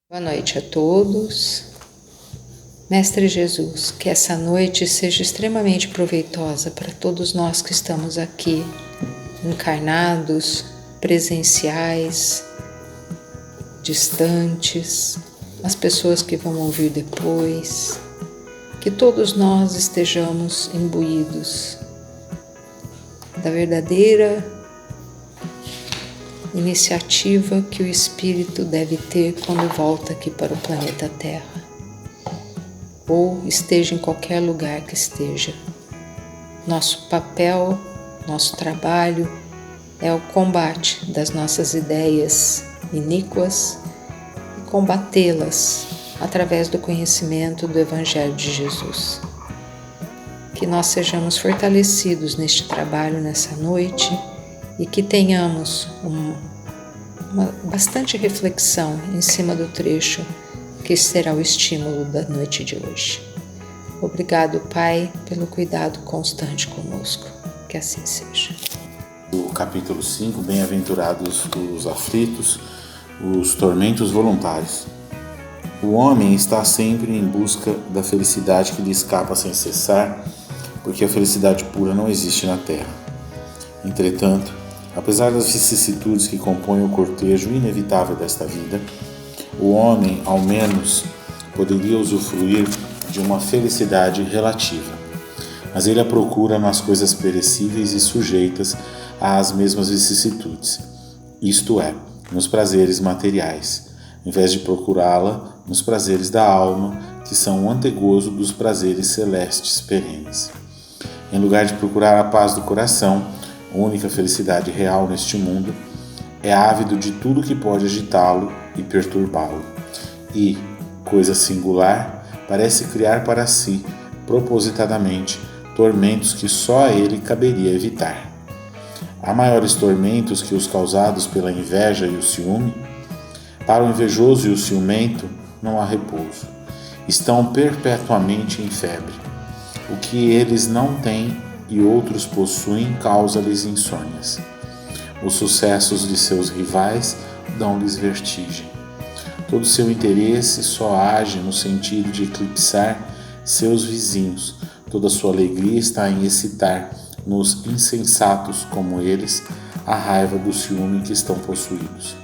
Boa noite a todos. Mestre Jesus, que essa noite seja extremamente proveitosa para todos nós que estamos aqui, encarnados, presenciais, distantes, as pessoas que vão ouvir depois, que todos nós estejamos imbuídos da verdadeira iniciativa que o Espírito deve ter quando volta aqui para o planeta Terra, ou esteja em qualquer lugar que esteja. Nosso papel, nosso trabalho é o combate das nossas ideias iníquas e combatê-las através do conhecimento do Evangelho de Jesus. Que nós sejamos fortalecidos neste trabalho nessa noite e que tenhamos bastante reflexão em cima do trecho que será o estímulo da noite de hoje. Obrigado, Pai, pelo cuidado constante conosco. Que assim seja. O capítulo 5, Bem-aventurados os aflitos, os tormentos voluntários. O homem está sempre em busca da felicidade que lhe escapa sem cessar, porque a felicidade pura não existe na terra. Entretanto, apesar das vicissitudes que compõem o cortejo inevitável desta vida, o homem, ao menos, poderia usufruir de uma felicidade relativa. Mas ele a procura nas coisas perecíveis e sujeitas às mesmas vicissitudes, isto é, nos prazeres materiais, em vez de procurá-la nos prazeres da alma, que são o antegozo dos prazeres celestes perenes. Em lugar de procurar a paz do coração, a única felicidade real neste mundo, é ávido de tudo que pode agitá-lo e perturbá-lo. E, coisa singular, parece criar para si, propositadamente, tormentos que só a ele caberia evitar. Há maiores tormentos que os causados pela inveja e o ciúme? Para o invejoso e o ciumento não há repouso. Estão perpetuamente em febre. O que eles não têm e outros possuem causa-lhes insônias. Os sucessos de seus rivais dão-lhes vertigem. Todo seu interesse só age no sentido de eclipsar seus vizinhos. Toda sua alegria está em excitar nos insensatos como eles a raiva do ciúme que estão possuídos.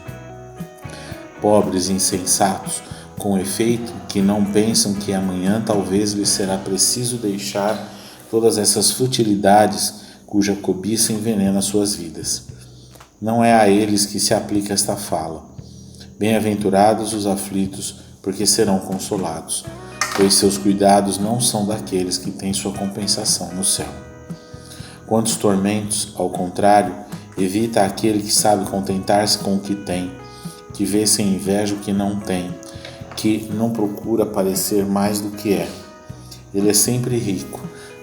Pobres insensatos, com efeito, que não pensam que amanhã talvez lhes será preciso deixar todas essas futilidades cuja cobiça envenena suas vidas. Não é a eles que se aplica esta fala. Bem-aventurados os aflitos, porque serão consolados, pois seus cuidados não são daqueles que têm sua compensação no céu. Quantos tormentos, ao contrário, evita aquele que sabe contentar-se com o que tem, que vê sem inveja o que não tem, que não procura parecer mais do que é. Ele é sempre rico,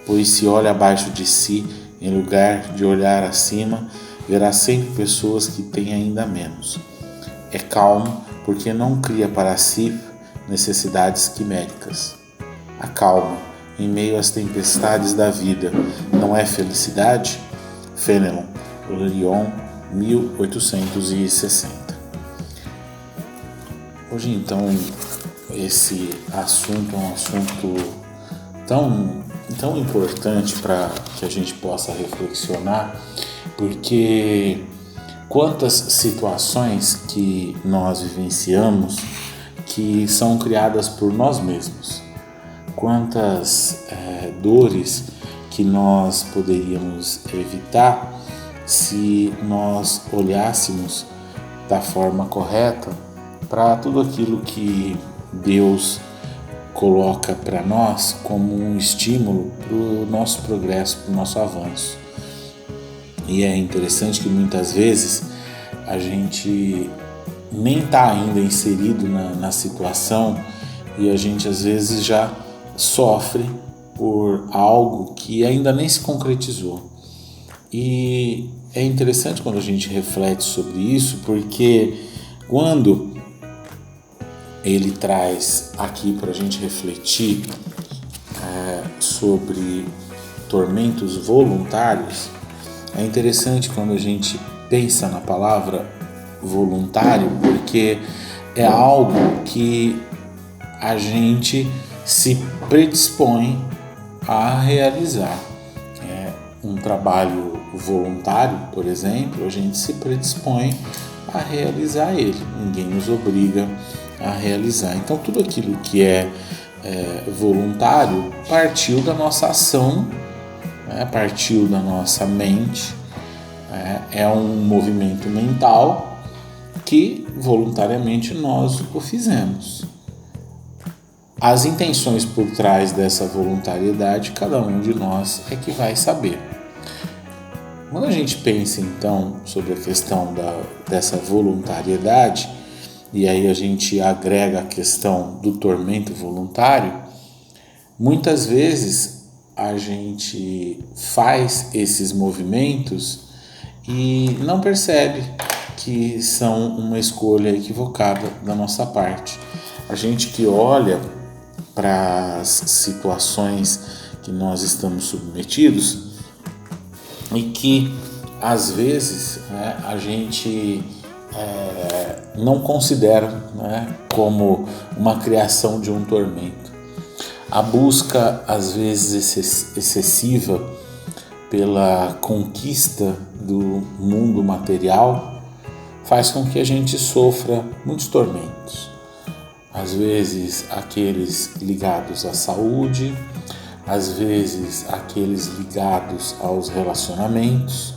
pois se olha abaixo de si, em lugar de olhar acima, verá sempre pessoas que têm ainda menos. É calmo, porque não cria para si necessidades quiméricas. A calma, em meio às tempestades da vida, não é felicidade? Fenelon, Lyon, 1860. Hoje, então, esse assunto é um assunto tão importante para que a gente possa reflexionar, porque quantas situações que nós vivenciamos que são criadas por nós mesmos, quantas dores que nós poderíamos evitar se nós olhássemos da forma correta para tudo aquilo que Deus coloca para nós como um estímulo para o nosso progresso, para o nosso avanço. E é interessante que muitas vezes a gente nem está ainda inserido na situação e a gente às vezes já sofre por algo que ainda nem se concretizou. E é interessante quando a gente reflete sobre isso, porque quando ele traz aqui para a gente refletir sobre tormentos voluntários, é interessante quando a gente pensa na palavra voluntário, porque é algo que a gente se predispõe a realizar. Um trabalho voluntário, por exemplo, a gente se predispõe a realizar ele. Ninguém nos obriga a realizar. Então, tudo aquilo que é voluntário partiu da nossa ação, partiu da nossa mente. É um movimento mental que voluntariamente nós o fizemos. As intenções por trás dessa voluntariedade, cada um de nós é que vai saber. Quando a gente pensa então sobre a questão dessa voluntariedade, e aí a gente agrega a questão do tormento voluntário, muitas vezes a gente faz esses movimentos e não percebe que são uma escolha equivocada da nossa parte. A gente que olha para as situações que nós estamos submetidos e que às vezes a gente não considera como uma criação de um tormento. A busca às vezes excessiva pela conquista do mundo material faz com que a gente sofra muitos tormentos. Às vezes aqueles ligados à saúde, às vezes aqueles ligados aos relacionamentos,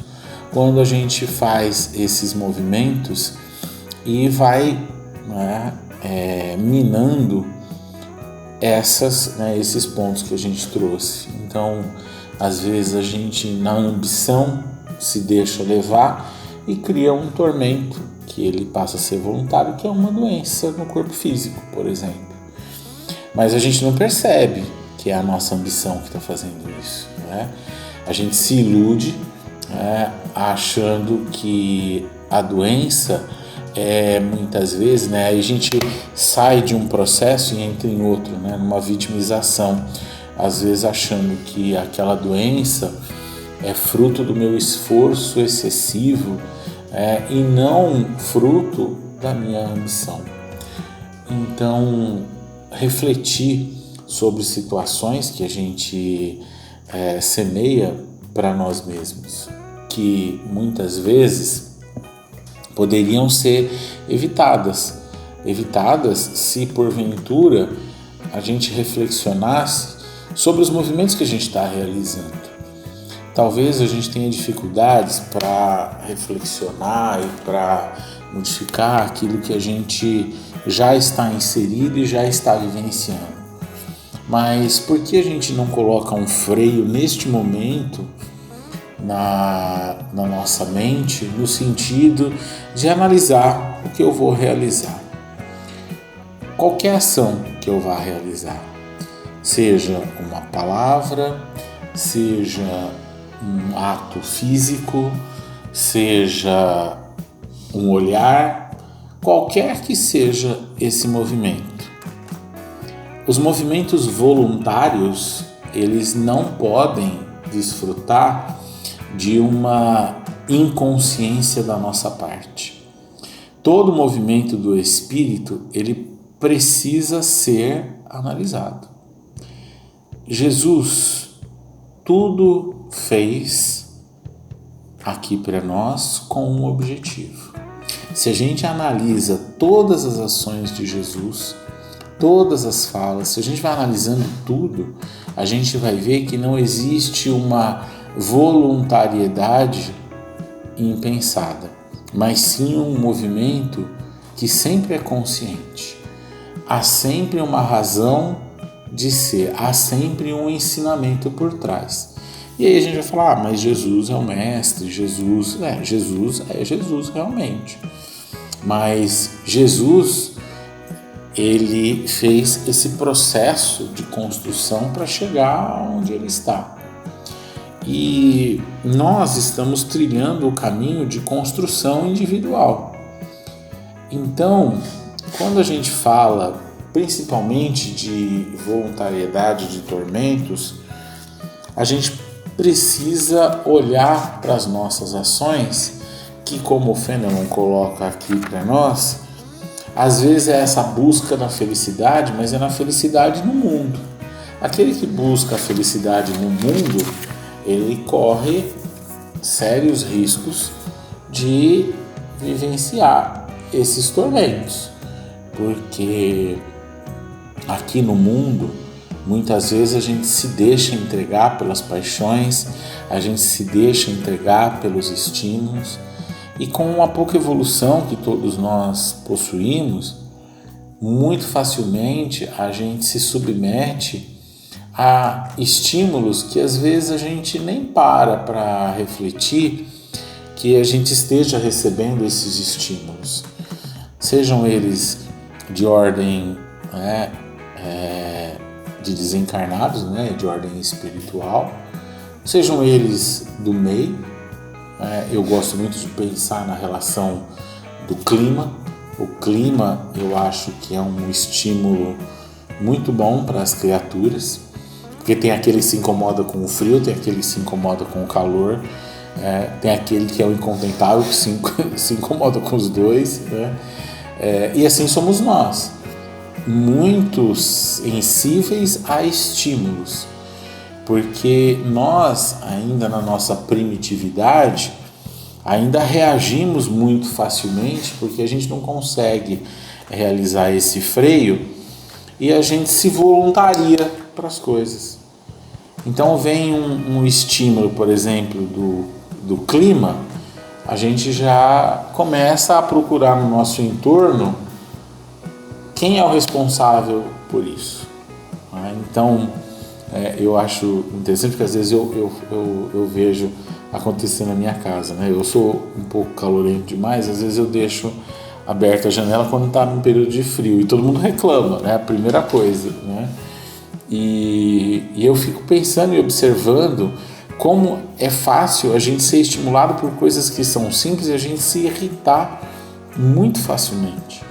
quando a gente faz esses movimentos e vai minando esses pontos que a gente trouxe. Então, às vezes a gente, na ambição, se deixa levar e cria um tormento que ele passa a ser voluntário, que é uma doença no corpo físico, por exemplo. Mas a gente não percebe que é a nossa ambição que está fazendo isso. A gente se ilude achando que a doença muitas vezes, a gente sai de um processo e entra em outro, numa vitimização, às vezes achando que aquela doença é fruto do meu esforço excessivo e não fruto da minha ambição. Então, refletir sobre situações que a gente semeia para nós mesmos, que muitas vezes poderiam ser evitadas se porventura a gente reflexionasse sobre os movimentos que a gente está realizando. Talvez a gente tenha dificuldades para reflexionar e para modificar aquilo que a gente já está inserido e já está vivenciando. Mas por que a gente não coloca um freio neste momento na nossa mente, no sentido de analisar o que eu vou realizar? Qualquer ação que eu vá realizar, seja uma palavra, seja um ato físico, seja um olhar, qualquer que seja esse movimento. Os movimentos voluntários, eles não podem desfrutar de uma inconsciência da nossa parte. Todo movimento do espírito, ele precisa ser analisado. Jesus tudo fez aqui para nós com um objetivo. Se a gente analisa todas as ações de Jesus, todas as falas, se a gente vai analisando tudo, a gente vai ver que não existe uma voluntariedade impensada, mas sim um movimento que sempre é consciente. Há sempre uma razão de ser, há sempre um ensinamento por trás. E aí a gente vai falar, mas Jesus é o mestre, Jesus é Jesus realmente. Mas Jesus, ele fez esse processo de construção para chegar onde ele está. E nós estamos trilhando o caminho de construção individual. Então, quando a gente fala principalmente de voluntariedade de tormentos, a gente precisa olhar para as nossas ações, que como o Fenelon coloca aqui para nós, Às vezes é essa busca na felicidade, mas é na felicidade no mundo. Aquele que busca a felicidade no mundo, ele corre sérios riscos de vivenciar esses tormentos, porque aqui no mundo muitas vezes a gente se deixa entregar pelas paixões, a gente se deixa entregar pelos estímulos, e com uma pouca evolução que todos nós possuímos, muito facilmente a gente se submete a estímulos que às vezes a gente nem para refletir que a gente esteja recebendo esses estímulos, sejam eles de ordem de desencarnados, de ordem espiritual, sejam eles do meio. Eu gosto muito de pensar na relação do clima. O clima eu acho que é um estímulo muito bom para as criaturas, porque tem aquele que se incomoda com o frio, tem aquele que se incomoda com o calor, tem aquele que é o incontentável, que se incomoda com os dois, e assim somos nós, muito sensíveis a estímulos, porque nós, ainda na nossa primitividade, ainda reagimos muito facilmente, porque a gente não consegue realizar esse freio e a gente se voluntaria para as coisas. Então vem um estímulo, por exemplo, do clima, a gente já começa a procurar no nosso entorno quem é o responsável por isso. Então eu acho interessante, porque às vezes eu vejo acontecer na minha casa, Eu sou um pouco calorento demais, às vezes eu deixo aberta a janela quando está num período de frio e todo mundo reclama, a primeira coisa, E eu fico pensando e observando como é fácil a gente ser estimulado por coisas que são simples e a gente se irritar muito facilmente.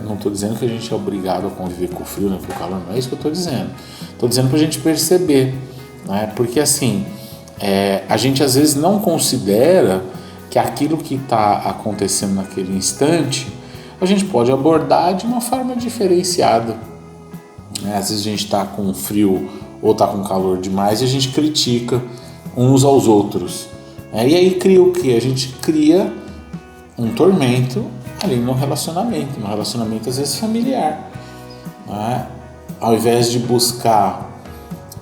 Não estou dizendo que a gente é obrigado a conviver com o frio, nem com o calor, não é isso que eu estou dizendo. Estou dizendo para a gente perceber, porque assim, a gente às vezes não considera que aquilo que está acontecendo naquele instante, a gente pode abordar de uma forma diferenciada. Às vezes a gente está com frio ou está com calor demais e a gente critica uns aos outros. E aí cria o quê? A gente cria um tormento ali no relacionamento às vezes familiar. Ao invés de buscar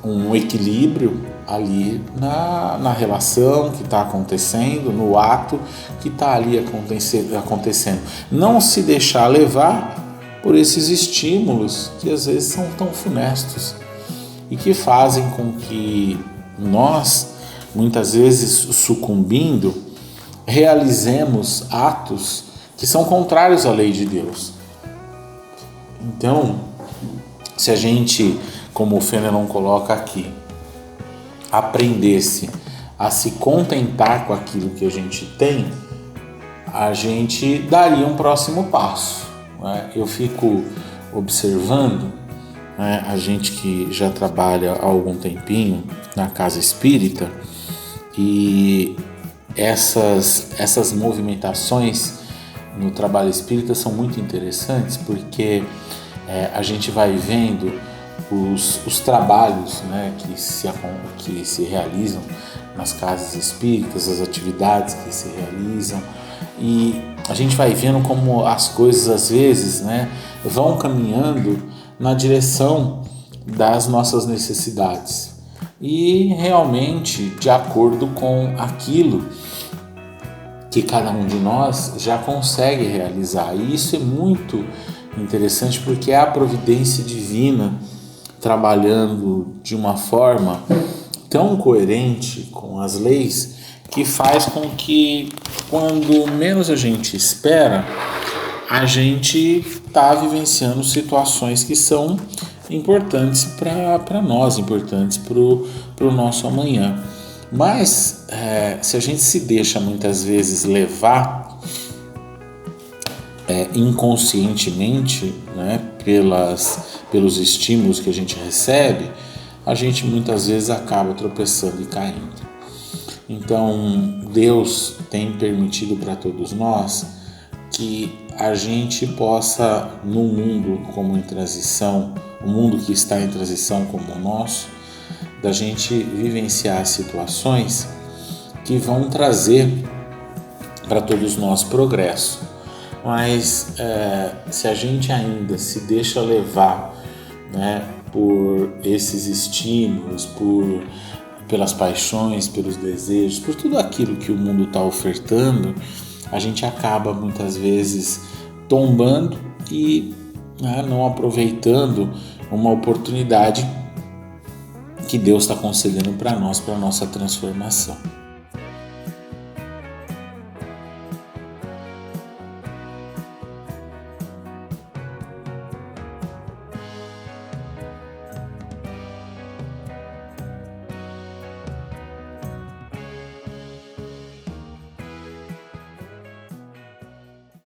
um equilíbrio ali na relação que está acontecendo, no ato que está ali acontecendo. Não se deixar levar por esses estímulos que às vezes são tão funestos e que fazem com que nós, muitas vezes sucumbindo, realizemos atos que são contrários à lei de Deus. Então, se a gente, como o Fenelon coloca aqui, aprendesse a se contentar com aquilo que a gente tem, a gente daria um próximo passo. Eu fico observando, a gente que já trabalha há algum tempinho na casa espírita, e essas movimentações no trabalho espírita são muito interessantes, porque a gente vai vendo os trabalhos que se realizam nas casas espíritas, as atividades que se realizam, e a gente vai vendo como as coisas às vezes vão caminhando na direção das nossas necessidades e realmente de acordo com aquilo que cada um de nós já consegue realizar. E isso é muito interessante, porque é a providência divina trabalhando de uma forma tão coerente com as leis, que faz com que, quando menos a gente espera, a gente está vivenciando situações que são importantes para nós, importantes para o nosso amanhã. Mas se a gente se deixa muitas vezes levar inconscientemente, pelos estímulos que a gente recebe, a gente muitas vezes acaba tropeçando e caindo. Então Deus tem permitido para todos nós que a gente possa, num mundo como em transição, um mundo que está em transição como o nosso, da gente vivenciar situações que vão trazer para todos nós progresso. Mas se a gente ainda se deixa levar, né, por esses estímulos, pelas paixões, pelos desejos, por tudo aquilo que o mundo está ofertando, a gente acaba muitas vezes tombando e não aproveitando uma oportunidade que Deus está concedendo para nós, para a nossa transformação.